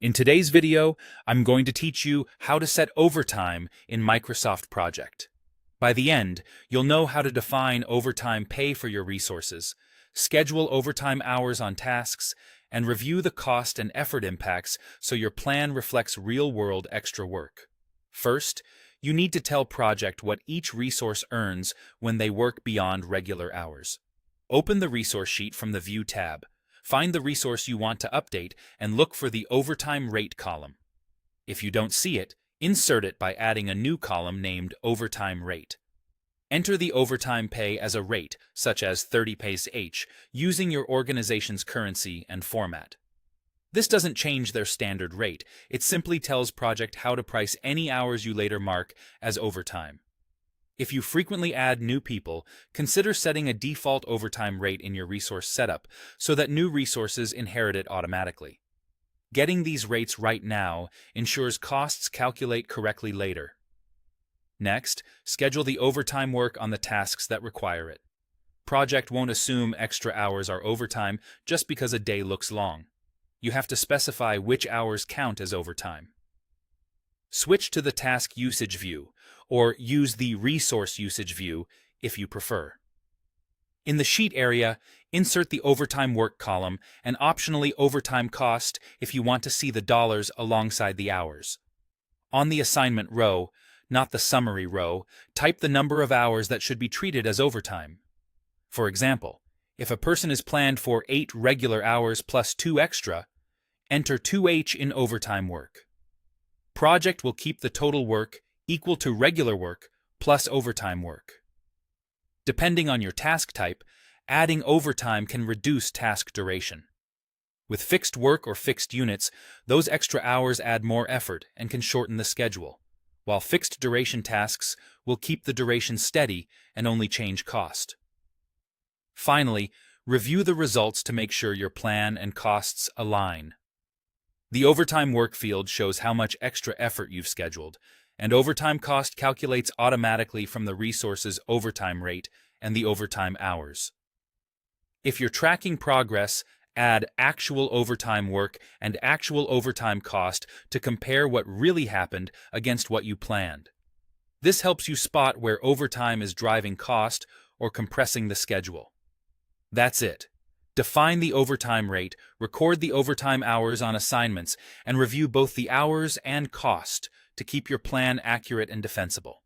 In today's video, I'm going to teach you how to set overtime in Microsoft Project. By the end, you'll know how to define overtime pay for your resources, schedule overtime hours on tasks, and review the cost and effort impacts so your plan reflects real-world extra work. First, you need to tell Project what each resource earns when they work beyond regular hours. Open the resource sheet from the View tab. Find the resource you want to update and look for the Overtime Rate column. If you don't see it, insert it by adding a new column named Overtime Rate. Enter the overtime pay as a rate, such as 30 pays H, using your organization's currency and format. This doesn't change their standard rate, it simply tells Project how to price any hours you later mark as overtime. If you frequently add new people, consider setting a default overtime rate in your resource setup so that new resources inherit it automatically. Getting these rates right now ensures costs calculate correctly later. Next, schedule the overtime work on the tasks that require it. Project won't assume extra hours are overtime just because a day looks long. You have to specify which hours count as overtime. Switch to the Task Usage view, or use the Resource Usage view if you prefer. In the Sheet area, insert the Overtime Work column and optionally Overtime Cost if you want to see the dollars alongside the hours. On the Assignment row, not the Summary row, type the number of hours that should be treated as overtime. For example, if a person is planned for 8 regular hours plus 2 extra, enter 2H in overtime work. Project will keep the total work equal to regular work plus overtime work. Depending on your task type, adding overtime can reduce task duration. With fixed work or fixed units, those extra hours add more effort and can shorten the schedule, while fixed duration tasks will keep the duration steady and only change cost. Finally, review the results to make sure your plan and costs align. The overtime work field shows how much extra effort you've scheduled, and overtime cost calculates automatically from the resource's overtime rate and the overtime hours. If you're tracking progress, add actual overtime work and actual overtime cost to compare what really happened against what you planned. This helps you spot where overtime is driving cost or compressing the schedule. That's it. Define the overtime rate, record the overtime hours on assignments, and review both the hours and cost to keep your plan accurate and defensible.